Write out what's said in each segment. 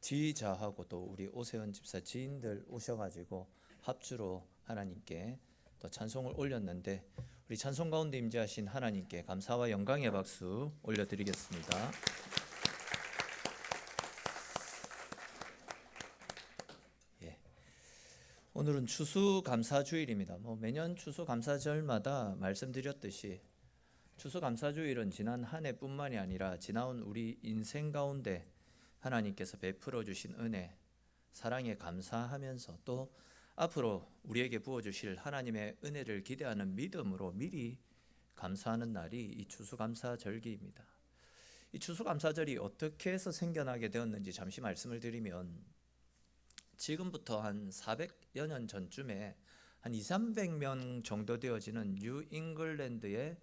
지자하고 또 우리 오세훈 집사 지인들 오셔가지고 합주로 하나님께 또 찬송을 올렸는데, 우리 찬송 가운데 임재하신 하나님께 감사와 영광의 박수 올려드리겠습니다. 예. 오늘은 추수감사주일입니다. 매년 추수감사절마다 말씀드렸듯이 추수감사주일은 지난 한 해뿐만이 아니라 지나온 우리 인생 가운데 하나님께서 베풀어 주신 은혜, 사랑에 감사하면서 또 앞으로 우리에게 부어주실 하나님의 은혜를 기대하는 믿음으로 미리 감사하는 날이 이 추수감사절기입니다. 이 추수감사절이 어떻게 해서 생겨나게 되었는지 잠시 말씀을 드리면, 지금부터 한 400여 년 전쯤에 한 200~300명 정도 되어지는 뉴 잉글랜드의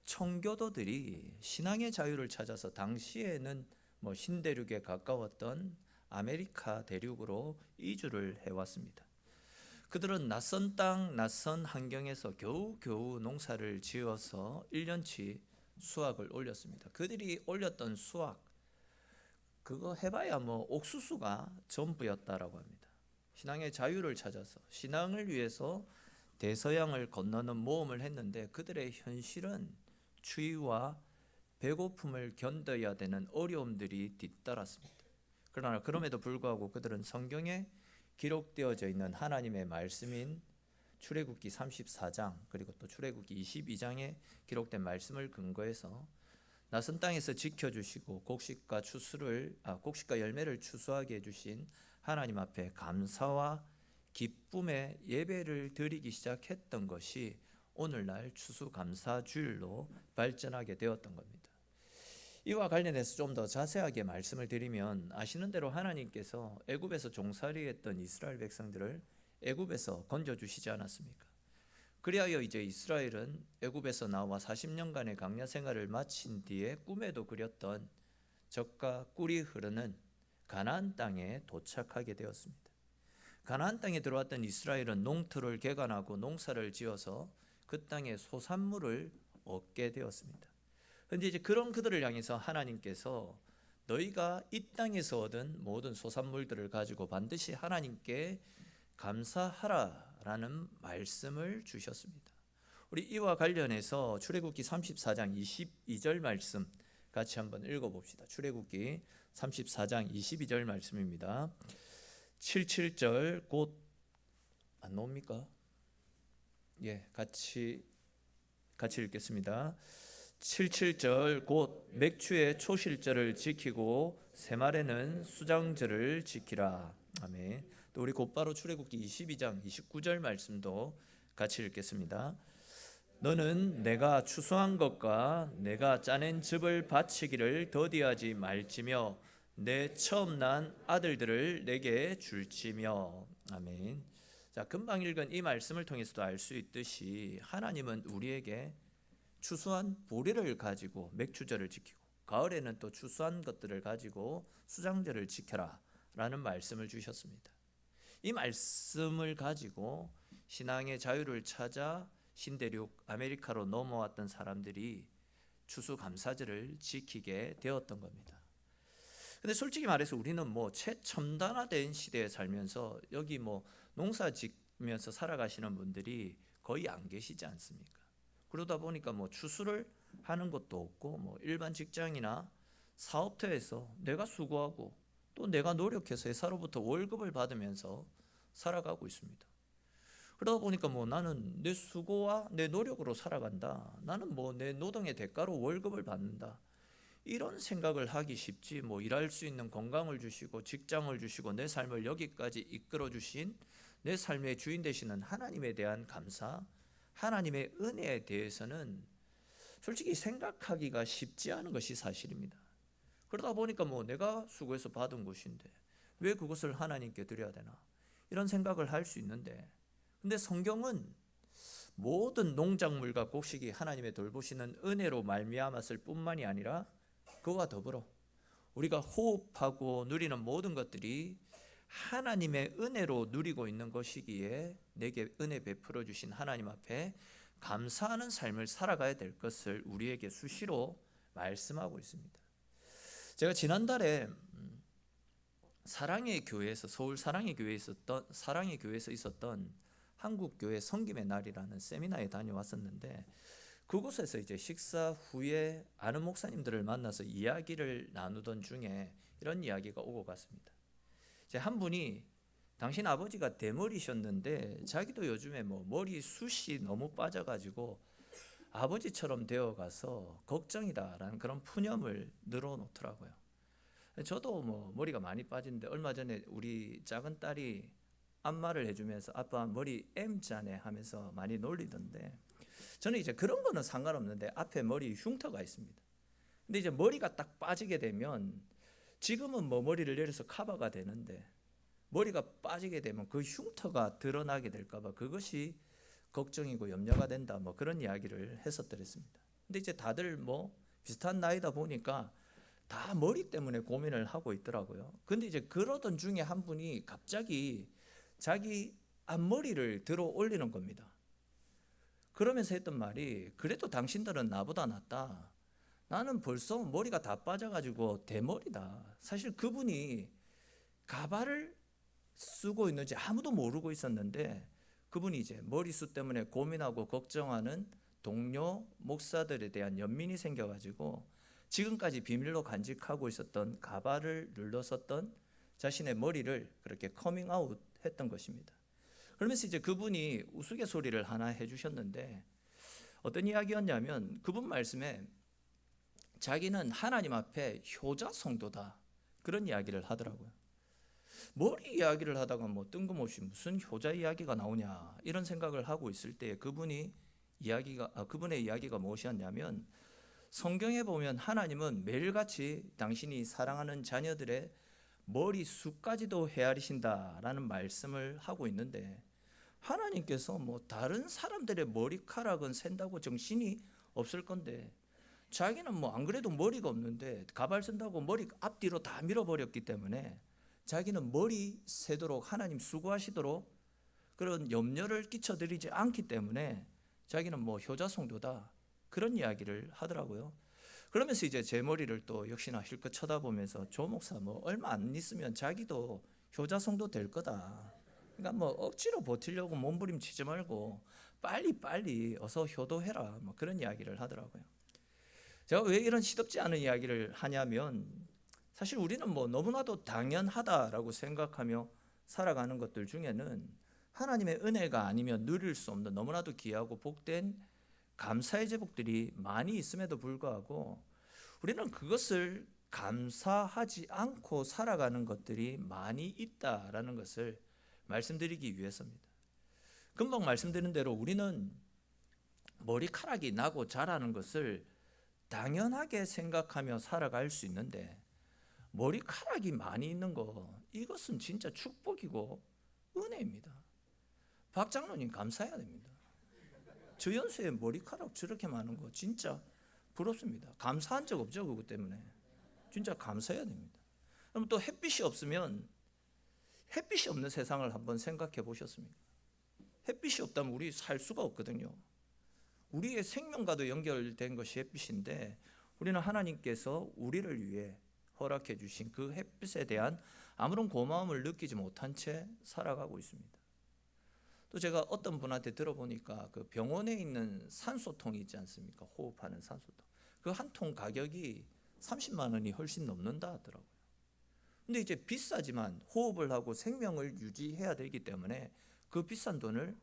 청교도들이 신앙의 자유를 찾아서 당시에는 신대륙에 가까웠던 아메리카 대륙으로 이주를 해왔습니다. 그들은 낯선 땅, 낯선 환경에서 겨우겨우 농사를 지어서 1년치 수확을 올렸습니다. 그들이 올렸던 수확, 그거 해봐야 옥수수가 전부였다라고 합니다. 신앙의 자유를 찾아서 신앙을 위해서 대서양을 건너는 모험을 했는데, 그들의 현실은 추위와 배고픔을 견뎌야 되는 어려움들이 뒤따랐습니다. 그러나 그럼에도 불구하고 그들은 성경에 기록되어져 있는 하나님의 말씀인 출애굽기 34장 그리고 또 출애굽기 22장에 기록된 말씀을 근거해서 낯선 땅에서 지켜주시고 곡식과 열매를 추수하게 해주신 하나님 앞에 감사와 기쁨의 예배를 드리기 시작했던 것이 오늘날 추수감사주일로 발전하게 되었던 겁니다. 이와 관련해서 좀 더 자세하게 말씀을 드리면, 아시는 대로 하나님께서 애굽에서 종살이했던 이스라엘 백성들을 애굽에서 건져주시지 않았습니까? 그리하여 이제 이스라엘은 애굽에서 나와 40년간의 광야 생활을 마친 뒤에 꿈에도 그렸던 젖과 꿀이 흐르는 가나안 땅에 도착하게 되었습니다. 가나안 땅에 들어왔던 이스라엘은 농토를 개간하고 농사를 지어서 그 땅의 소산물을 얻게 되었습니다. 그런데 이제 그런 그들을 향해서 하나님께서 너희가 이 땅에서 얻은 모든 소산물들을 가지고 반드시 하나님께 감사하라라는 말씀을 주셨습니다. 우리 이와 관련해서 출애굽기 34장 22절 말씀 같이 한번 읽어봅시다. 출애굽기 34장 22절 말씀입니다. 77절 곧 안 나옵니까? 같이 읽겠습니다. 77절 곧 맥추의 초실절을 지키고 새말에는 수장절을 지키라. 아멘. 또 우리 곧바로 출애굽기 22장 29절 말씀도 같이 읽겠습니다. 너는 내가 추수한 것과 내가 짜낸 즙을 바치기를 더디하지 말지며 내 처음 난 아들들을 내게 줄지며. 아멘. 자, 금방 읽은 이 말씀을 통해서도 알 수 있듯이 하나님은 우리에게 추수한 보리를 가지고 맥추절을 지키고, 가을에는 또 추수한 것들을 가지고 수장절을 지켜라 라는 말씀을 주셨습니다. 이 말씀을 가지고 신앙의 자유를 찾아 신대륙 아메리카로 넘어왔던 사람들이 추수감사절을 지키게 되었던 겁니다. 근데 솔직히 말해서 우리는 최첨단화된 시대에 살면서 여기 농사 짓면서 살아가시는 분들이 거의 안 계시지 않습니까? 그러다 보니까 추수를 하는 것도 없고, 일반 직장이나 사업터에서 내가 수고하고 또 내가 노력해서 회사로부터 월급을 받으면서 살아가고 있습니다. 그러다 보니까 나는 내 수고와 내 노력으로 살아간다, 나는 내 노동의 대가로 월급을 받는다, 이런 생각을 하기 쉽지, 일할 수 있는 건강을 주시고 직장을 주시고 내 삶을 여기까지 이끌어 주신 내 삶의 주인 되시는 하나님에 대한 감사, 하나님의 은혜에 대해서는 솔직히 생각하기가 쉽지 않은 것이 사실입니다. 그러다 보니까 내가 수고해서 받은 것인데 왜 그것을 하나님께 드려야 되나, 이런 생각을 할 수 있는데, 근데 성경은 모든 농작물과 곡식이 하나님의 돌보시는 은혜로 말미암았을 뿐만이 아니라 그와 더불어 우리가 호흡하고 누리는 모든 것들이 하나님의 은혜로 누리고 있는 것이기에 내게 은혜 베풀어 주신 하나님 앞에 감사하는 삶을 살아가야 될 것을 우리에게 수시로 말씀하고 있습니다. 제가 지난달에 사랑의 교회에서 서울 사랑의 교회에서 있었던 한국 교회 섬김의 날이라는 세미나에 다녀왔었는데 그곳에서 이제 식사 후에 아는 목사님들을 만나서 이야기를 나누던 중에 이런 이야기가 오고 갔습니다. 이제 한 분이 당신 아버지가 대머리셨는데 자기도 요즘에 뭐 머리 숱이 너무 빠져가지고 아버지처럼 되어가서 걱정이다라는 그런 푸념을 늘어놓더라고요. 저도 뭐 머리가 많이 빠진데 얼마 전에 우리 작은 딸이 안마를 해주면서 아빠 머리 M자네 하면서 많이 놀리던데 저는 이제 그런 거는 상관없는데 앞에 머리 흉터가 있습니다. 근데 이제 머리가 딱 빠지게 되면 지금은 뭐 머리를 내려서 커버가 되는데 머리가 빠지게 되면 그 흉터가 드러나게 될까봐 그것이 걱정이고 염려가 된다 뭐 그런 이야기를 했었더랬습니다. 근데 이제 다들 뭐 비슷한 나이다 보니까 다 머리 때문에 고민을 하고 있더라고요. 근데 이제 그러던 중에 한 분이 갑자기 자기 앞머리를 들어 올리는 겁니다. 그러면서 했던 말이 그래도 당신들은 나보다 낫다. 나는 벌써 머리가 다 빠져가지고 대머리다. 사실 그분이 가발을 쓰고 있는지 아무도 모르고 있었는데 그분이 이제 머리숱 때문에 고민하고 걱정하는 동료 목사들에 대한 연민이 생겨가지고 지금까지 비밀로 간직하고 있었던 가발을 눌렀었던 자신의 머리를 그렇게 커밍아웃 했던 것입니다. 그러면서 이제 그분이 우스갯소리를 하나 해주셨는데 어떤 이야기였냐면 그분 말씀에 자기는 하나님 앞에 효자 성도다 그런 이야기를 하더라고요. 머리 이야기를 하다가 뭐 뜬금없이 무슨 효자 이야기가 나오냐 이런 생각을 하고 있을 때 그분의 이야기가 무엇이었냐면 성경에 보면 하나님은 매일같이 당신이 사랑하는 자녀들의 머리숱까지도 헤아리신다라는 말씀을 하고 있는데 하나님께서 뭐 다른 사람들의 머리카락은 샌다고 정신이 없을 건데 자기는 뭐 안 그래도 머리가 없는데 가발 쓴다고 머리 앞뒤로 다 밀어버렸기 때문에 자기는 머리 새도록 하나님 수고하시도록 그런 염려를 끼쳐드리지 않기 때문에 자기는 뭐 효자성도다 그런 이야기를 하더라고요. 그러면서 이제 제 머리를 또 역시나 실컷 쳐다보면서 조 목사 뭐 얼마 안 있으면 자기도 효자성도 될 거다. 그러니까 뭐 억지로 버티려고 몸부림치지 말고 빨리 어서 효도해라 뭐 그런 이야기를 하더라고요. 제가 왜 이런 시덥지 않은 이야기를 하냐면 사실 우리는 뭐 너무나도 당연하다라고 생각하며 살아가는 것들 중에는 하나님의 은혜가 아니면 누릴 수 없는 너무나도 귀하고 복된 감사의 제복들이 많이 있음에도 불구하고 우리는 그것을 감사하지 않고 살아가는 것들이 많이 있다라는 것을 말씀드리기 위해서입니다. 금방 말씀드린 대로 우리는 머리카락이 나고 자라는 것을 당연하게 생각하며 살아갈 수 있는데 머리카락이 많이 있는 거 이것은 진짜 축복이고 은혜입니다. 박 장로님 감사해야 됩니다. 저 연세에 머리카락 저렇게 많은 거 진짜 부럽습니다. 감사한 적 없죠 그것 때문에. 진짜 감사해야 됩니다. 그럼 또 햇빛이 없으면 햇빛이 없는 세상을 한번 생각해 보셨습니까? 햇빛이 없다면 우리 살 수가 없거든요. 우리의 생명과도 연결된 것이 햇빛인데 우리는 하나님께서 우리를 위해 허락해 주신 그 햇빛에 대한 아무런 고마움을 느끼지 못한 채 살아가고 있습니다. 또 제가 어떤 분한테 들어보니까 그 병원에 있는 산소통이 있지 않습니까? 호흡하는 산소통. 그 한 통 가격이 30만 원이 훨씬 넘는다 하더라고요. 근데 이제 비싸지만 호흡을 하고 생명을 유지해야 되기 때문에 그 비싼 돈을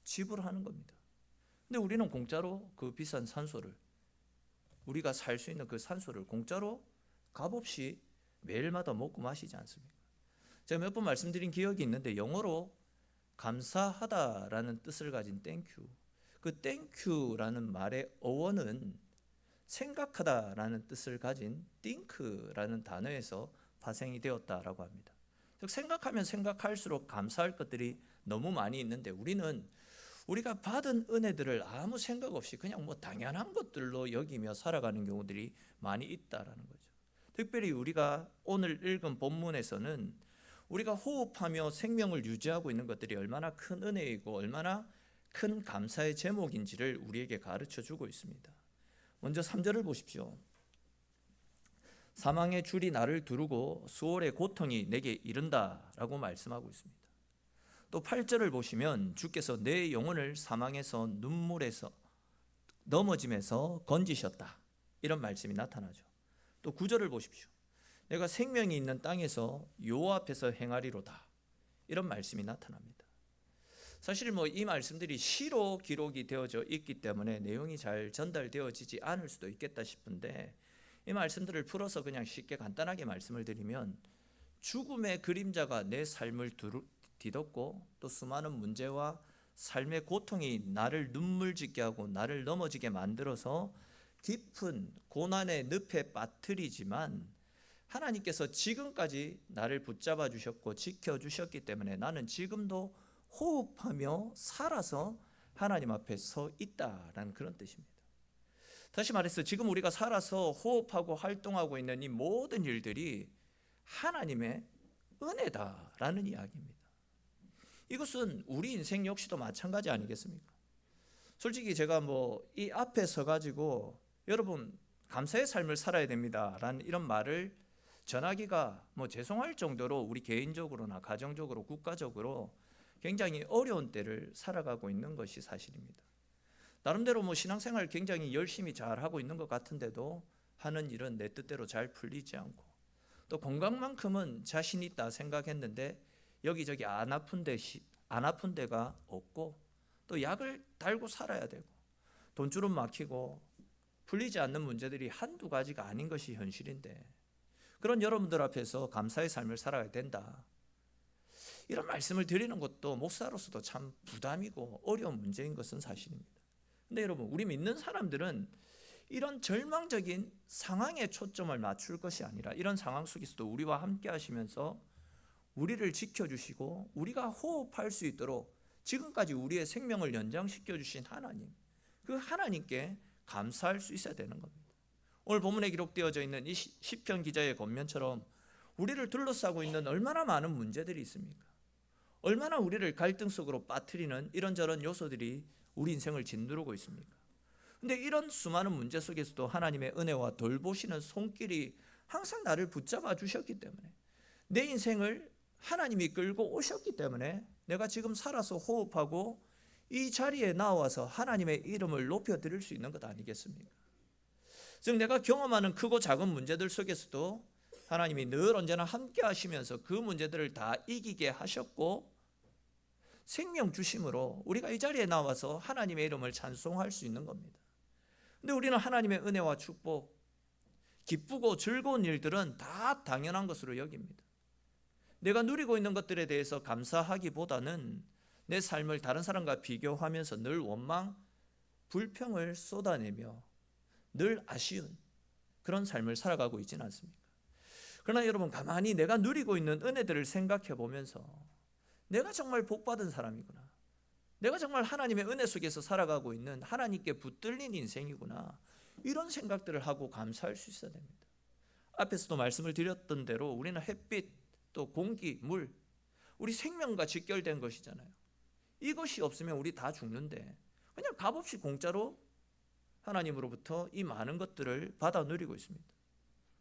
지불하는 겁니다. 근데 우리는 공짜로 그 비싼 산소를 우리가 살 수 있는 그 산소를 공짜로 값없이 매일마다 먹고 마시지 않습니까? 제가 몇 번 말씀드린 기억이 있는데 영어로 감사하다라는 뜻을 가진 땡큐. 그 땡큐라는 말의 어원은 생각하다라는 뜻을 가진 think라는 단어에서 파생이 되었다라고 합니다. 즉 생각하면 생각할수록 감사할 것들이 너무 많이 있는데 우리는 우리가 받은 은혜들을 아무 생각 없이 그냥 뭐 당연한 것들로 여기며 살아가는 경우들이 많이 있다라는 거죠. 특별히 우리가 오늘 읽은 본문에서는 우리가 호흡하며 생명을 유지하고 있는 것들이 얼마나 큰 은혜이고 얼마나 큰 감사의 제목인지를 우리에게 가르쳐 주고 있습니다. 먼저 3절을 보십시오. 사망의 줄이 나를 두르고 수월의 고통이 내게 이른다라고 말씀하고 있습니다. 또 8절을 보시면 주께서 내 영혼을 사망에서 눈물에서 넘어짐에서 건지셨다, 이런 말씀이 나타나죠. 또 9절을 보십시오. 내가 생명이 있는 땅에서 여호와 앞에서 행하리로다, 이런 말씀이 나타납니다. 사실 이 말씀들이 시로 기록이 되어져 있기 때문에 내용이 잘 전달되어지지 않을 수도 있겠다 싶은데, 이 말씀들을 풀어서 그냥 쉽게 간단하게 말씀을 드리면, 죽음의 그림자가 내 삶을 뒤덮고 또 수많은 문제와 삶의 고통이 나를 눈물짓게 하고 나를 넘어지게 만들어서 깊은 고난의 늪에 빠뜨리지만, 하나님께서 지금까지 나를 붙잡아 주셨고 지켜주셨기 때문에 나는 지금도 호흡하며 살아서 하나님 앞에 서 있다라는 그런 뜻입니다. 다시 말해서 지금 우리가 살아서 호흡하고 활동하고 있는 이 모든 일들이 하나님의 은혜다라는 이야기입니다. 이것은 우리 인생 역시도 마찬가지 아니겠습니까? 솔직히 제가 이 앞에 서가지고 여러분 감사의 삶을 살아야 됩니다라는 이런 말을 전하기가 죄송할 정도로 우리 개인적으로나 가정적으로 국가적으로 굉장히 어려운 때를 살아가고 있는 것이 사실입니다. 나름대로 신앙생활 굉장히 열심히 잘 하고 있는 것 같은데도 하는 일은 내 뜻대로 잘 풀리지 않고, 또 건강만큼은 자신 있다 생각했는데 여기저기 안 아픈 데가 없고, 또 약을 달고 살아야 되고, 돈줄은 막히고 풀리지 않는 문제들이 한두 가지가 아닌 것이 현실인데, 그런 여러분들 앞에서 감사의 삶을 살아야 된다, 이런 말씀을 드리는 것도 목사로서도 참 부담이고 어려운 문제인 것은 사실입니다. 근데 여러분, 우리 믿는 사람들은 이런 절망적인 상황에 초점을 맞출 것이 아니라, 이런 상황 속에서도 우리와 함께 하시면서 우리를 지켜주시고 우리가 호흡할 수 있도록 지금까지 우리의 생명을 연장시켜 주신 하나님, 그 하나님께 감사할 수 있어야 되는 겁니다. 오늘 본문에 기록되어져 있는 이 시편 기자의 권면처럼 우리를 둘러싸고 있는 얼마나 많은 문제들이 있습니까? 얼마나 우리를 갈등 속으로 빠뜨리는 이런저런 요소들이 우리 인생을 짓누르고 있습니까? 근데 이런 수많은 문제 속에서도 하나님의 은혜와 돌보시는 손길이 항상 나를 붙잡아 주셨기 때문에, 내 인생을 하나님이 끌고 오셨기 때문에 내가 지금 살아서 호흡하고 이 자리에 나와서 하나님의 이름을 높여드릴 수 있는 것 아니겠습니까? 즉 내가 경험하는 크고 작은 문제들 속에서도 하나님이 늘 언제나 함께 하시면서 그 문제들을 다 이기게 하셨고, 생명 주심으로 우리가 이 자리에 나와서 하나님의 이름을 찬송할 수 있는 겁니다. 근데 우리는 하나님의 은혜와 축복, 기쁘고 즐거운 일들은 다 당연한 것으로 여깁니다. 내가 누리고 있는 것들에 대해서 감사하기보다는 내 삶을 다른 사람과 비교하면서 늘 원망, 불평을 쏟아내며 늘 아쉬운 그런 삶을 살아가고 있지는 않습니까? 그러나 여러분, 가만히 내가 누리고 있는 은혜들을 생각해 보면서 내가 정말 복받은 사람이구나, 내가 정말 하나님의 은혜 속에서 살아가고 있는 하나님께 붙들린 인생이구나, 이런 생각들을 하고 감사할 수 있어야 됩니다. 앞에서도 말씀을 드렸던 대로 우리는 햇빛, 또 공기, 물, 우리 생명과 직결된 것이잖아요. 이것이 없으면 우리 다 죽는데 그냥 값없이 공짜로 하나님으로부터 이 많은 것들을 받아 누리고 있습니다.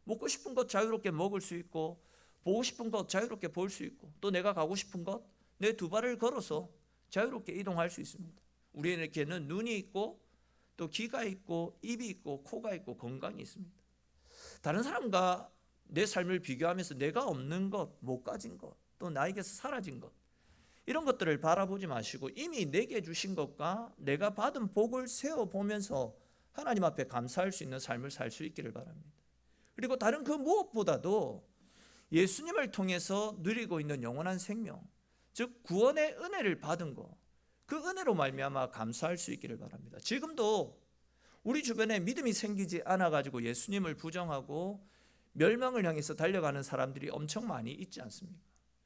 먹고 싶은 것 자유롭게 먹을 수 있고, 보고 싶은 것 자유롭게 볼 수 있고, 또 내가 가고 싶은 것 내 두 발을 걸어서 자유롭게 이동할 수 있습니다. 우리에게는 눈이 있고 또 귀가 있고 입이 있고 코가 있고 건강이 있습니다. 다른 사람과 내 삶을 비교하면서 내가 없는 것, 못 가진 것, 또 나에게서 사라진 것, 이런 것들을 바라보지 마시고 이미 내게 주신 것과 내가 받은 복을 세어보면서 하나님 앞에 감사할 수 있는 삶을 살 수 있기를 바랍니다. 그리고 다른 그 무엇보다도 예수님을 통해서 누리고 있는 영원한 생명, 즉 구원의 은혜를 받은 것, 그 은혜로 말미암아 감사할 수 있기를 바랍니다. 지금도 우리 주변에 믿음이 생기지 않아가지고 예수님을 부정하고 멸망을 향해서 달려가는 사람들이 엄청 많이 있지 않습니까?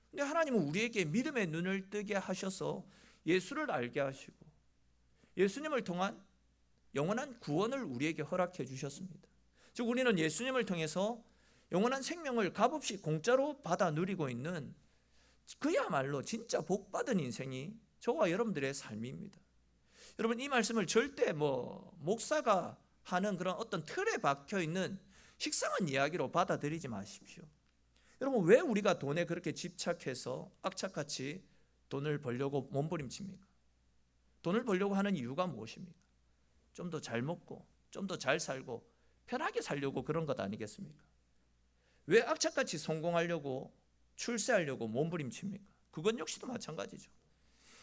근데 하나님은 우리에게 믿음의 눈을 뜨게 하셔서 예수를 알게 하시고 예수님을 통한 영원한 구원을 우리에게 허락해 주셨습니다. 즉 우리는 예수님을 통해서 영원한 생명을 값없이 공짜로 받아 누리고 있는 그야말로 진짜 복받은 인생이 저와 여러분들의 삶입니다. 여러분, 이 말씀을 절대 목사가 하는 그런 어떤 틀에 박혀 있는 식상한 이야기로 받아들이지 마십시오. 여러분, 왜 우리가 돈에 그렇게 집착해서 악착같이 돈을 벌려고 몸부림칩니까? 돈을 벌려고 하는 이유가 무엇입니까? 좀 더 잘 먹고 좀 더 잘 살고 편하게 살려고 그런 것 아니겠습니까? 왜 악착같이 성공하려고 출세하려고 몸부림칩니까? 그건 역시도 마찬가지죠.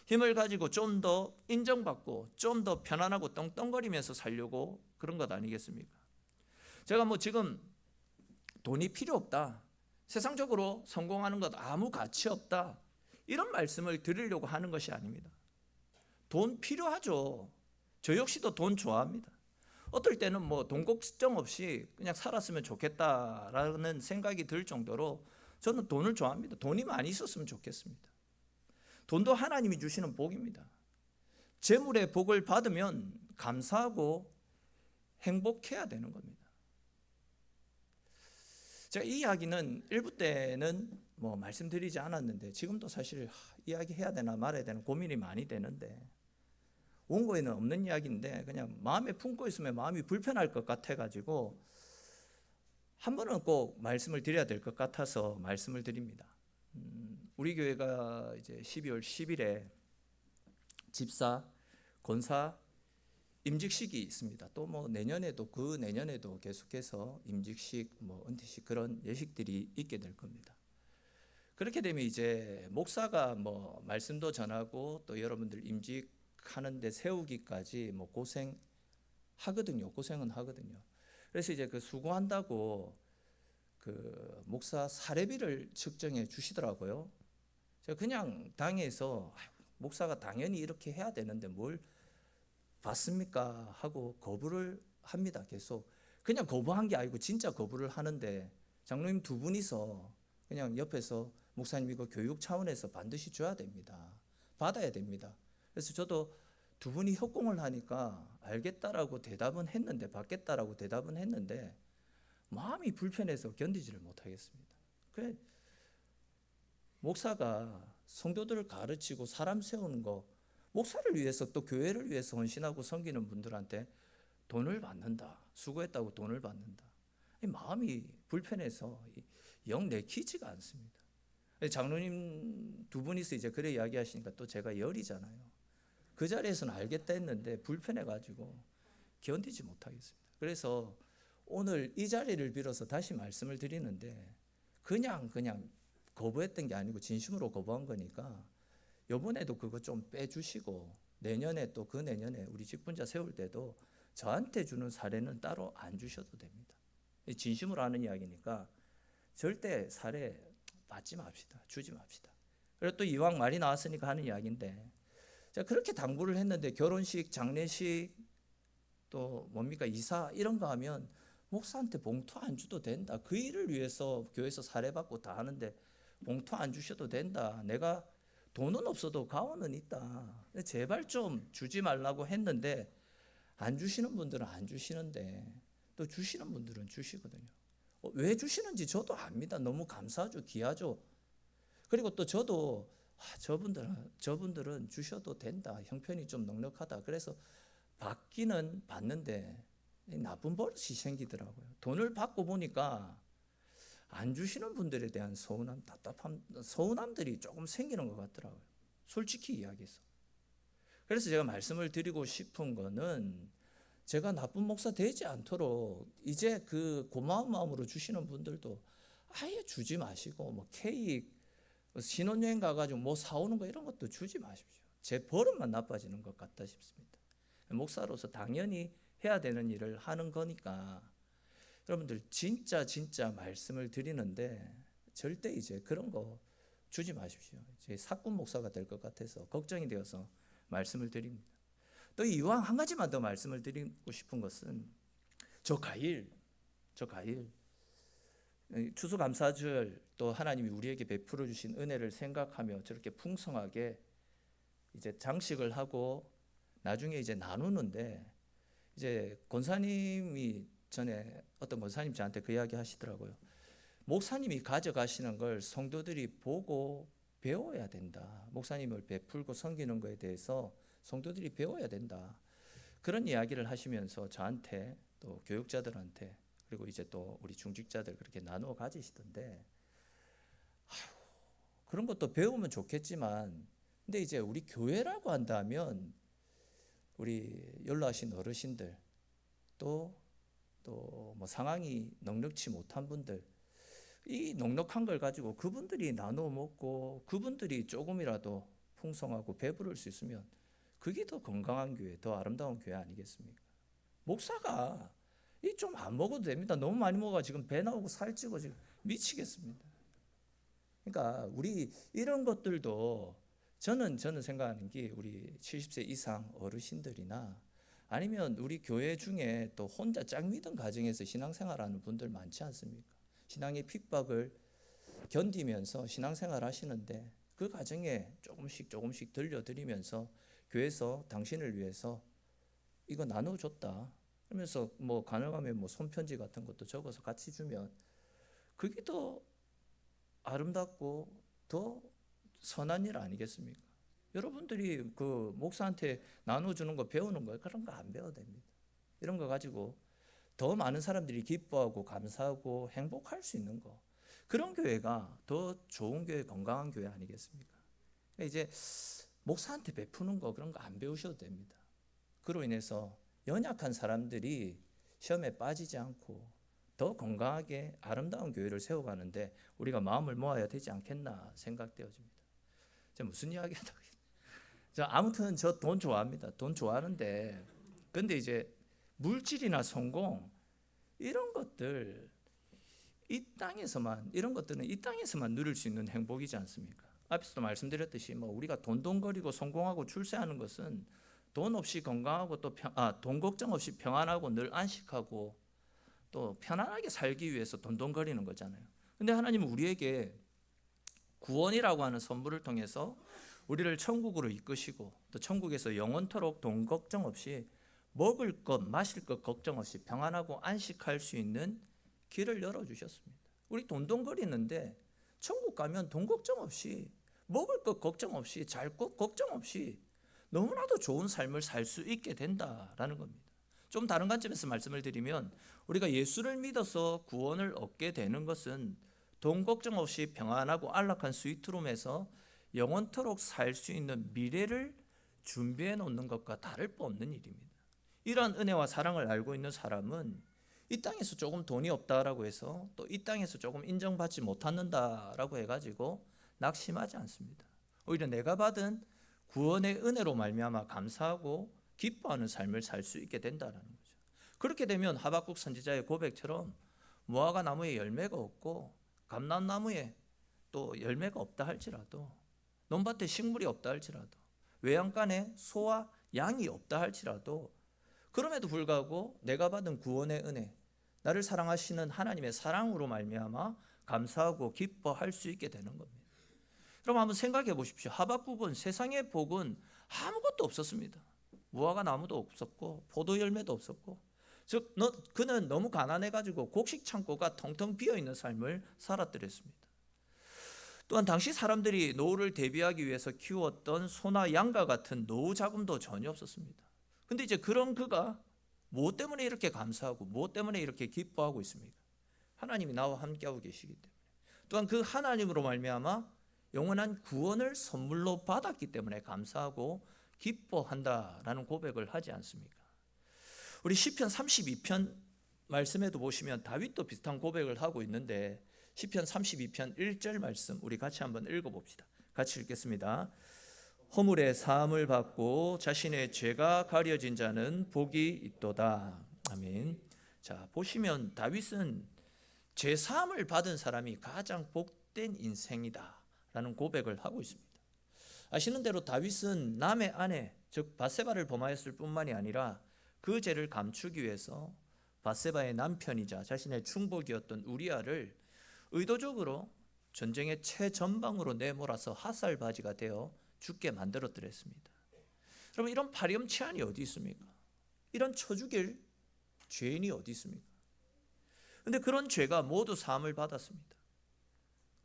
힘을 가지고 좀 더 인정받고 좀 더 편안하고 떵떵거리면서 살려고 그런 것 아니겠습니까? 제가 지금 돈이 필요 없다, 세상적으로 성공하는 것 아무 가치 없다, 이런 말씀을 드리려고 하는 것이 아닙니다. 돈 필요하죠. 저 역시도 돈 좋아합니다. 어떨 때는 돈 걱정 없이 그냥 살았으면 좋겠다라는 생각이 들 정도로 저는 돈을 좋아합니다. 돈이 많이 있었으면 좋겠습니다. 돈도 하나님이 주시는 복입니다. 재물의 복을 받으면 감사하고 행복해야 되는 겁니다. 제가 이 이야기는 일부 때는 말씀드리지 않았는데 지금도 사실 이야기해야 되나 말아야 되나 고민이 많이 되는데, 원고에는 없는 이야기인데 그냥 마음에 품고 있으면 마음이 불편할 것 같아가지고 한 번은 꼭 말씀을 드려야 될 것 같아서 말씀을 드립니다. 우리 교회가 이제 12월 10일에 집사, 권사 임직식이 있습니다. 또 내년에도 그 내년에도 계속해서 임직식, 은퇴식 그런 예식들이 있게 될 겁니다. 그렇게 되면 이제 목사가 말씀도 전하고 또 여러분들 임직하는데 세우기까지 고생하거든요. 고생은 하거든요. 그래서 이제 그 수고한다고 그 목사 사례비를 측정해 주시더라고요. 제가 그냥 당에서 목사가 당연히 이렇게 해야 되는데 뭘 받습니까? 하고 거부를 합니다. 계속 그냥 거부한 게 아니고 진짜 거부를 하는데, 장로님 두 분이서 그냥 옆에서 목사님 이거 교육 차원에서 반드시 줘야 됩니다. 받아야 됩니다. 그래서 저도 두 분이 협공을 하니까 알겠다라고 대답은 했는데, 받겠다라고 대답은 했는데 마음이 불편해서 견디지를 못하겠습니다. 그래, 목사가 성도들을 가르치고 사람 세우는 거, 목사를 위해서 또 교회를 위해서 헌신하고 섬기는 분들한테 돈을 받는다, 수고했다고 돈을 받는다, 마음이 불편해서 영 내키지가 않습니다. 장로님 두 분이서 이제 그래 이야기하시니까 또 제가 열이잖아요. 그 자리에서는 알겠다 했는데 불편해가지고 견디지 못하겠습니다. 그래서 오늘 이 자리를 빌어서 다시 말씀을 드리는데, 그냥 거부했던 게 아니고 진심으로 거부한 거니까 이번에도 그거 좀 빼주시고 내년에 또 그 내년에 우리 직분자 세울 때도 저한테 주는 사례는 따로 안 주셔도 됩니다. 진심으로 하는 이야기니까 절대 사례 받지 맙시다. 주지 맙시다. 그리고 또 이왕 말이 나왔으니까 하는 이야기인데, 제가 그렇게 당부를 했는데 결혼식, 장례식 또 이사 이런 거 하면 목사한테 봉투 안 줘도 된다. 그 일을 위해서 교회에서 사례받고 다 하는데 봉투 안 주셔도 된다. 내가 돈은 없어도 가원은 있다. 제발 좀 주지 말라고 했는데 안 주시는 분들은 안 주시는데 또 주시는 분들은 주시거든요. 왜 주시는지 저도 압니다. 너무 감사하죠. 귀하죠. 그리고 또 저도 저분들은 주셔도 된다. 형편이 좀 넉넉하다. 그래서 받기는 받는데 나쁜 버릇이 생기더라고요. 돈을 받고 보니까 안 주시는 분들에 대한 서운함, 답답함, 서운함들이 조금 생기는 것 같더라고요. 솔직히 이야기해서. 그래서 제가 말씀을 드리고 싶은 거는, 제가 나쁜 목사 되지 않도록 이제 그 고마운 마음으로 주시는 분들도 아예 주지 마시고 케이크 신혼여행 가가지고 사오는 거 이런 것도 주지 마십시오. 제 버릇만 나빠지는 것 같다 싶습니다. 목사로서 당연히 해야 되는 일을 하는 거니까 여러분들 진짜 말씀을 드리는데 절대 이제 그런 거 주지 마십시오. 제 사꾼 목사가 될 것 같아서 걱정이 되어서 말씀을 드립니다. 또 이왕 한 가지만 더 말씀을 드리고 싶은 것은, 저 과일 추수감사절 또 하나님이 우리에게 베풀어 주신 은혜를 생각하며 저렇게 풍성하게 이제 장식을 하고 나중에 이제 나누는데, 이제 권사님이 전에 어떤 권사님 저한테 그 이야기 하시더라고요. 목사님이 가져가시는 걸 성도들이 보고 배워야 된다. 목사님을 베풀고 섬기는 것에 대해서 성도들이 배워야 된다. 그런 이야기를 하시면서 저한테 또 교육자들한테 그리고 이제 또 우리 중직자들 그렇게 나누어 가지시던데, 그런 것도 배우면 좋겠지만, 근데 이제 우리 교회라고 한다면 우리 연로하신 어르신들, 또 뭐 상황이 넉넉치 못한 분들, 이 넉넉한 걸 가지고 그분들이 나눠 먹고 그분들이 조금이라도 풍성하고 배부를 수 있으면 그게 더 건강한 교회, 더 아름다운 교회 아니겠습니까? 목사가 이 좀 안 먹어도 됩니다. 너무 많이 먹어 지금 배 나오고 살찌고 지금 미치겠습니다. 그러니까 우리 이런 것들도 저는 생각하는 게 우리 70세 이상 어르신들이나 아니면 우리 교회 중에 또 혼자 짝 믿은 가정에서 신앙생활하는 분들 많지 않습니까? 신앙의 핍박을 견디면서 신앙생활 하시는데 그 가정에 조금씩 들려드리면서 교회에서 당신을 위해서 이거 나눠줬다 그러면서 뭐 가능하면 뭐 손편지 같은 것도 적어서 같이 주면 그게 더 아름답고 더 선한 일 아니겠습니까? 여러분들이 그 목사한테 나눠주는 거 배우는 거 그런 거 안 배워도 됩니다. 이런 거 가지고 더 많은 사람들이 기뻐하고 감사하고 행복할 수 있는 거, 그런 교회가 더 좋은 교회, 건강한 교회 아니겠습니까? 그러니까 이제 목사한테 베푸는 거 그런 거 안 배우셔도 됩니다. 그로 인해서 연약한 사람들이 시험에 빠지지 않고 더 건강하게 아름다운 교회를 세워가는데 우리가 마음을 모아야 되지 않겠나 생각되어집니다. 제가 무슨 이야기 하다가 아무튼 저 돈 좋아합니다. 돈 좋아하는데 근데 이제 물질이나 성공 이런 것들 이런 것들은 이 땅에서만 누릴 수 있는 행복이지 않습니까? 앞에서도 말씀드렸듯이 뭐 우리가 돈돈거리고 성공하고 출세하는 것은 돈 없이 건강하고 또 돈 걱정 없이 평안하고 늘 안식하고 또 편안하게 살기 위해서 돈돈거리는 거잖아요. 근데 하나님은 우리에게 구원이라고 하는 선물을 통해서 우리를 천국으로 이끄시고 또 천국에서 영원토록 돈 걱정 없이 먹을 것 마실 것 걱정 없이 평안하고 안식할 수 있는 길을 열어주셨습니다. 우리 돈돈거리는데 천국 가면 돈 걱정 없이 먹을 것 걱정 없이 잘 것 걱정 없이 너무나도 좋은 삶을 살 수 있게 된다라는 겁니다. 좀 다른 관점에서 말씀을 드리면 우리가 예수를 믿어서 구원을 얻게 되는 것은 돈 걱정 없이 평안하고 안락한 스위트룸에서 영원토록 살 수 있는 미래를 준비해 놓는 것과 다를 바 없는 일입니다. 이러한 은혜와 사랑을 알고 있는 사람은 이 땅에서 조금 돈이 없다라고 해서 또 이 땅에서 조금 인정받지 못한다라고 해가지고 낙심하지 않습니다. 오히려 내가 받은 구원의 은혜로 말미암아 감사하고 기뻐하는 삶을 살 수 있게 된다는 거죠. 그렇게 되면 하박국 선지자의 고백처럼 무화과 나무에 열매가 없고 감람나무에 또 열매가 없다 할지라도 논밭에 식물이 없다 할지라도 외양간에 소와 양이 없다 할지라도 그럼에도 불구하고 내가 받은 구원의 은혜, 나를 사랑하시는 하나님의 사랑으로 말미암아 감사하고 기뻐할 수 있게 되는 겁니다. 그럼 한번 생각해 보십시오. 하박국은 세상의 복은 아무것도 없었습니다. 무화과 나무도 없었고 포도 열매도 없었고 즉 그는 너무 가난해가지고 곡식 창고가 텅텅 비어있는 삶을 살았더랬습니다. 또한 당시 사람들이 노후를 대비하기 위해서 키웠던 소나 양과 같은 노후 자금도 전혀 없었습니다. 근데 이제 그런 그가 무엇 때문에 이렇게 감사하고 무엇 때문에 이렇게 기뻐하고 있습니까? 하나님이 나와 함께하고 계시기 때문에, 또한 그 하나님으로 말미암아 영원한 구원을 선물로 받았기 때문에 감사하고 기뻐한다라는 고백을 하지 않습니까? 우리 시편 32편 말씀에도 보시면 다윗도 비슷한 고백을 하고 있는데 시편 32편 1절 말씀 우리 같이 한번 읽어봅시다. 같이 읽겠습니다. 허물의 사함을 받고 자신의 죄가 가려진 자는 복이 있도다. 아멘. 자, 보시면 다윗은 죄 사함을 받은 사람이 가장 복된 인생이다 라는 고백을 하고 있습니다. 아시는 대로 다윗은 남의 아내 즉 밧세바를 범하였을 뿐만이 아니라 그 죄를 감추기 위해서 밧세바의 남편이자 자신의 충복이었던 우리아를 의도적으로 전쟁의 최전방으로 내몰아서 하살바지가 되어 죽게 만들었더랬습니다. 여러분, 이런 파렴치한이 어디 있습니까? 이런 쳐 죽일 죄인이 어디 있습니까? 그런데 그런 죄가 모두 사함을 받았습니다.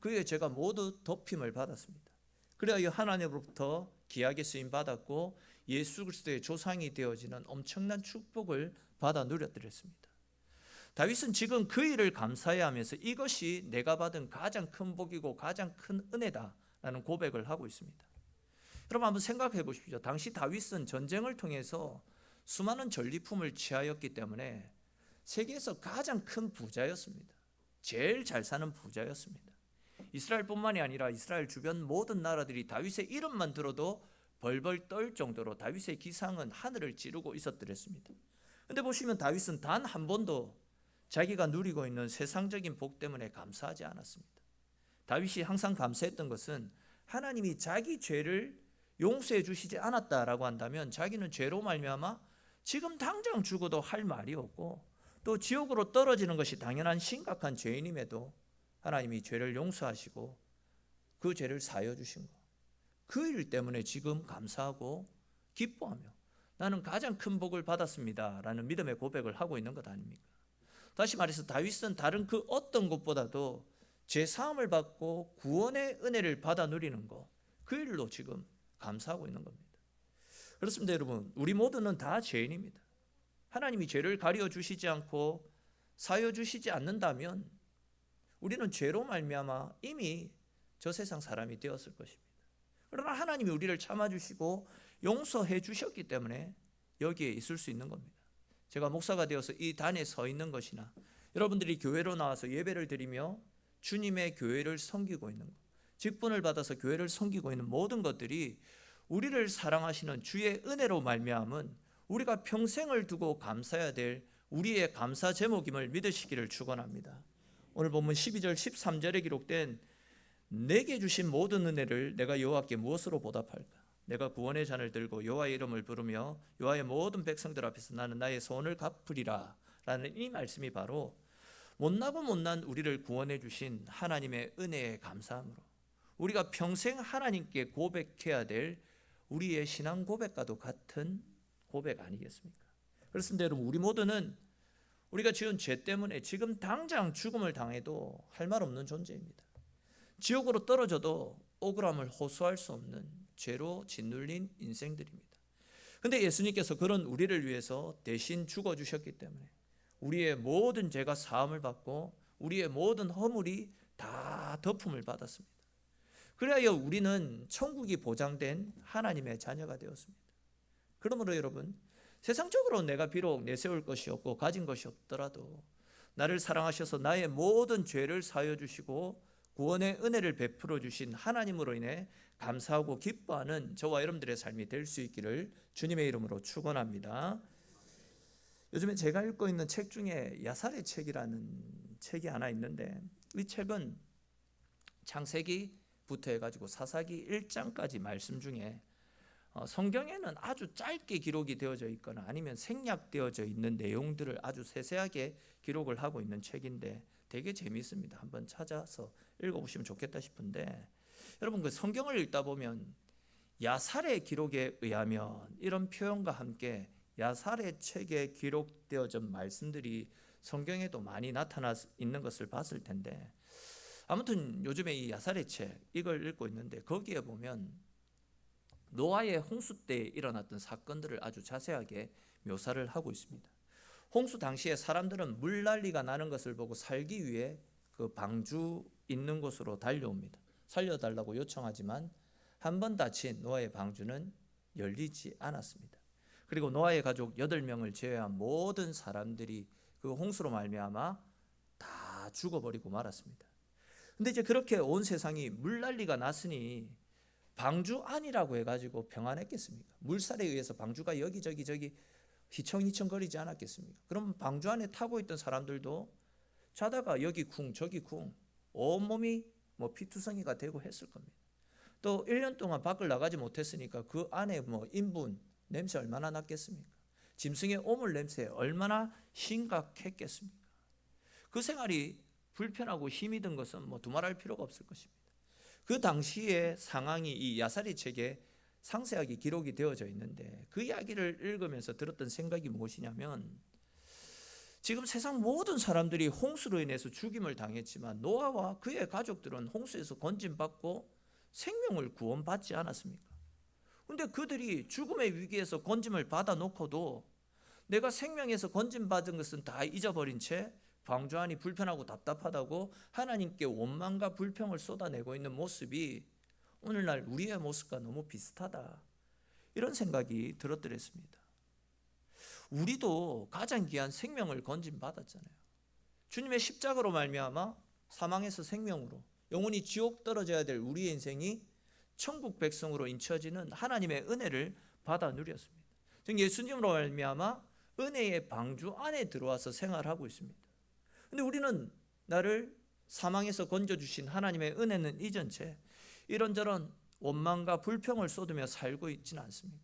그의 죄가 모두 덮임을 받았습니다. 그래야 하나님으로부터 귀하게 쓰임 받았고 예수 그리스도의 조상이 되어지는 엄청난 축복을 받아 누렸더랬습니다. 다윗은 지금 그 일을 감사해야 하면서 이것이 내가 받은 가장 큰 복이고 가장 큰 은혜다라는 고백을 하고 있습니다. 여러분 한번 생각해 보십시오. 당시 다윗은 전쟁을 통해서 수많은 전리품을 취하였기 때문에 세계에서 가장 큰 부자였습니다. 제일 잘 사는 부자였습니다. 이스라엘뿐만이 아니라 이스라엘 주변 모든 나라들이 다윗의 이름만 들어도 벌벌 떨 정도로 다윗의 기상은 하늘을 찌르고 있었더랬습니다. 그런데 보시면 다윗은 단 한 번도 자기가 누리고 있는 세상적인 복 때문에 감사하지 않았습니다. 다윗이 항상 감사했던 것은 하나님이 자기 죄를 용서해 주시지 않았다라고 한다면 자기는 죄로 말미암아 지금 당장 죽어도 할 말이 없고 또 지옥으로 떨어지는 것이 당연한 심각한 죄인임에도 하나님이 죄를 용서하시고 그 죄를 사여 주신 것, 그 일 때문에 지금 감사하고 기뻐하며 나는 가장 큰 복을 받았습니다 라는 믿음의 고백을 하고 있는 것 아닙니까? 다시 말해서 다윗은 다른 그 어떤 것보다도 죄 사함을 받고 구원의 은혜를 받아 누리는 것, 그 일로 지금 감사하고 있는 겁니다. 그렇습니다. 여러분, 우리 모두는 다 죄인입니다. 하나님이 죄를 가려 주시지 않고 사여 주시지 않는다면 우리는 죄로 말미암아 이미 저 세상 사람이 되었을 것입니다. 그러나 하나님이 우리를 참아주시고 용서해 주셨기 때문에 여기에 있을 수 있는 겁니다. 제가 목사가 되어서 이 단에 서 있는 것이나 여러분들이 교회로 나와서 예배를 드리며 주님의 교회를 섬기고 있는 것, 직분을 받아서 교회를 섬기고 있는 모든 것들이 우리를 사랑하시는 주의 은혜로 말미암은 우리가 평생을 두고 감사해야 될 우리의 감사 제목임을 믿으시기를 축원합니다. 오늘 본문 12절 13절에 기록된 내게 주신 모든 은혜를 내가 여호와께 무엇으로 보답할까? 내가 구원의 잔을 들고 여호와의 이름을 부르며 여호와의 모든 백성들 앞에서 나는 나의 소원을 갚으리라 라는 이 말씀이 바로 못나고 못난 우리를 구원해 주신 하나님의 은혜에 감사함으로 우리가 평생 하나님께 고백해야 될 우리의 신앙 고백과도 같은 고백 아니겠습니까? 그렇습니다. 여러분, 우리 모두는 우리가 지은 죄 때문에 지금 당장 죽음을 당해도 할 말 없는 존재입니다. 지옥으로 떨어져도 억울함을 호소할 수 없는 죄로 짓눌린 인생들입니다. 그런데 예수님께서 그런 우리를 위해서 대신 죽어주셨기 때문에 우리의 모든 죄가 사함을 받고 우리의 모든 허물이 다 덮음을 받았습니다. 그래야 우리는 천국이 보장된 하나님의 자녀가 되었습니다. 그러므로 여러분, 세상적으로 내가 비록 내세울 것이 없고 가진 것이 없더라도 나를 사랑하셔서 나의 모든 죄를 사여 주시고 구원의 은혜를 베풀어 주신 하나님으로 인해 감사하고 기뻐하는 저와 여러분들의 삶이 될 수 있기를 주님의 이름으로 축원합니다. 요즘에 제가 읽고 있는 책 중에 야살의 책이라는 책이 하나 있는데 이 책은 창세기부터 해가지고 사사기 1장까지 말씀 중에 성경에는 아주 짧게 기록이 되어져 있거나 아니면 생략되어져 있는 내용들을 아주 세세하게 기록을 하고 있는 책인데 되게 재미있습니다. 한번 찾아서 읽어보시면 좋겠다 싶은데 여러분, 그 성경을 읽다 보면 야살의 기록에 의하면 이런 표현과 함께 야살의 책에 기록되어진 말씀들이 성경에도 많이 나타나 있는 것을 봤을 텐데 아무튼 요즘에 이 야살의 책 이걸 읽고 있는데 거기에 보면 노아의 홍수 때 일어났던 사건들을 아주 자세하게 묘사를 하고 있습니다. 홍수 당시에 사람들은 물난리가 나는 것을 보고 살기 위해 그 방주 있는 곳으로 달려옵니다. 살려달라고 요청하지만 한 번 닫힌 노아의 방주는 열리지 않았습니다. 그리고 노아의 가족 8명을 제외한 모든 사람들이 그 홍수로 말미암아 다 죽어버리고 말았습니다. 근데 이제 그렇게 온 세상이 물난리가 났으니 방주 안이라고 해가지고 평안했겠습니까? 물살에 의해서 방주가 여기저기 휘청휘청거리지 않았겠습니까? 그럼 방주 안에 타고 있던 사람들도 자다가 여기 쿵 저기 쿵 온몸이 피투성이가 되고 했을 겁니다. 또 1년 동안 밖을 나가지 못했으니까 그 안에 인분 냄새 얼마나 났겠습니까? 짐승의 오물 냄새 얼마나 심각했겠습니까? 그 생활이 불편하고 힘이 든 것은 두말할 필요가 없을 것입니다. 그 당시의 상황이 이 야살의 책에 상세하게 기록이 되어져 있는데 그 이야기를 읽으면서 들었던 생각이 무엇이냐면 지금 세상 모든 사람들이 홍수로 인해서 죽임을 당했지만 노아와 그의 가족들은 홍수에서 건짐받고 생명을 구원받지 않았습니까? 그런데 그들이 죽음의 위기에서 건짐을 받아놓고도 내가 생명에서 건짐받은 것은 다 잊어버린 채 방주 안이 불편하고 답답하다고 하나님께 원망과 불평을 쏟아내고 있는 모습이 오늘날 우리의 모습과 너무 비슷하다, 이런 생각이 들었더랬습니다. 우리도 가장 귀한 생명을 건진 받았잖아요. 주님의 십자가로 말미암아 사망에서 생명으로 영원히 지옥 떨어져야 될 우리의 인생이 천국 백성으로 인쳐지는 하나님의 은혜를 받아 누렸습니다. 즉 예수님으로 말미암아 은혜의 방주 안에 들어와서 생활하고 있습니다. 근데 우리는 나를 사망에서 건져주신 하나님의 은혜는 잊은 채 이런저런 원망과 불평을 쏟으며 살고 있지는 않습니까?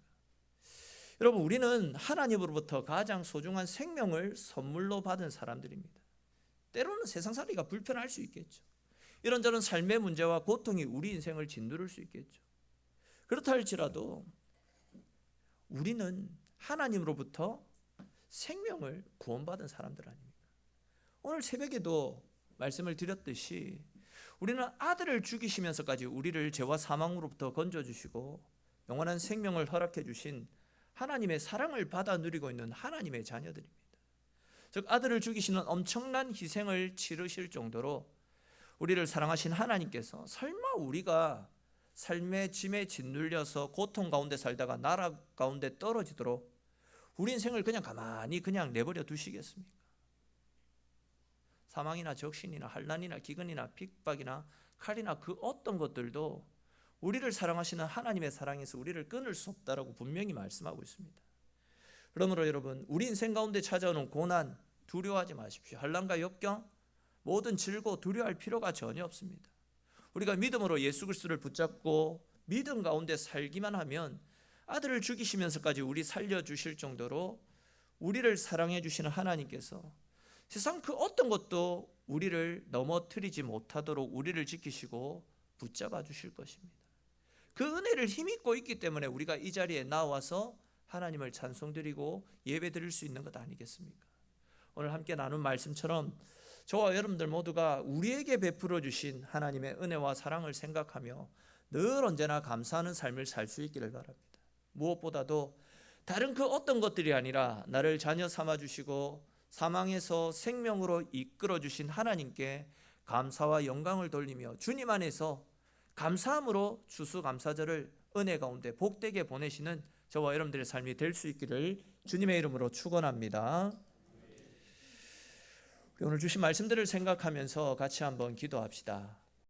여러분, 우리는 하나님으로부터 가장 소중한 생명을 선물로 받은 사람들입니다. 때로는 세상살이가 불편할 수 있겠죠. 이런저런 삶의 문제와 고통이 우리 인생을 짓누를 수 있겠죠. 그렇다 할지라도 우리는 하나님으로부터 생명을 구원받은 사람들 아닙니까? 오늘 새벽에도 말씀을 드렸듯이 우리는 아들을 죽이시면서까지 우리를 죄와 사망으로부터 건져주시고 영원한 생명을 허락해 주신 하나님의 사랑을 받아 누리고 있는 하나님의 자녀들입니다. 즉 아들을 죽이시는 엄청난 희생을 치르실 정도로 우리를 사랑하신 하나님께서 설마 우리가 삶의 짐에 짓눌려서 고통 가운데 살다가 나라 가운데 떨어지도록 우리 인생을 그냥 가만히 그냥 내버려 두시겠습니까? 사망이나 적신이나 환난이나 기근이나 핍박이나 칼이나 그 어떤 것들도 우리를 사랑하시는 하나님의 사랑에서 우리를 끊을 수 없다라고 분명히 말씀하고 있습니다. 그러므로 여러분, 우리 인생 가운데 찾아오는 고난 두려워하지 마십시오. 환난과 역경 모든 질고 두려워할 필요가 전혀 없습니다. 우리가 믿음으로 예수 그리스도를 붙잡고 믿음 가운데 살기만 하면 아들을 죽이시면서까지 우리 살려주실 정도로 우리를 사랑해 주시는 하나님께서 세상 그 어떤 것도 우리를 넘어뜨리지 못하도록 우리를 지키시고 붙잡아 주실 것입니다. 그 은혜를 힘입고 있기 때문에 우리가 이 자리에 나와서 하나님을 찬송드리고 예배드릴 수 있는 것 아니겠습니까? 오늘 함께 나눈 말씀처럼 저와 여러분들 모두가 우리에게 베풀어 주신 하나님의 은혜와 사랑을 생각하며 늘 언제나 감사하는 삶을 살 수 있기를 바랍니다. 무엇보다도 다른 그 어떤 것들이 아니라 나를 자녀 삼아 주시고 사망에서 생명으로 이끌어 주신 하나님께 감사와 영광을 돌리며 주님 안에서 감사함으로 추수감사절을 은혜 가운데 복되게 보내시는 저와 여러분들의 삶이 될 수 있기를 주님의 이름으로 축원합니다. 오늘 주신 말씀들을 생각하면서 같이 한번 기도합시다.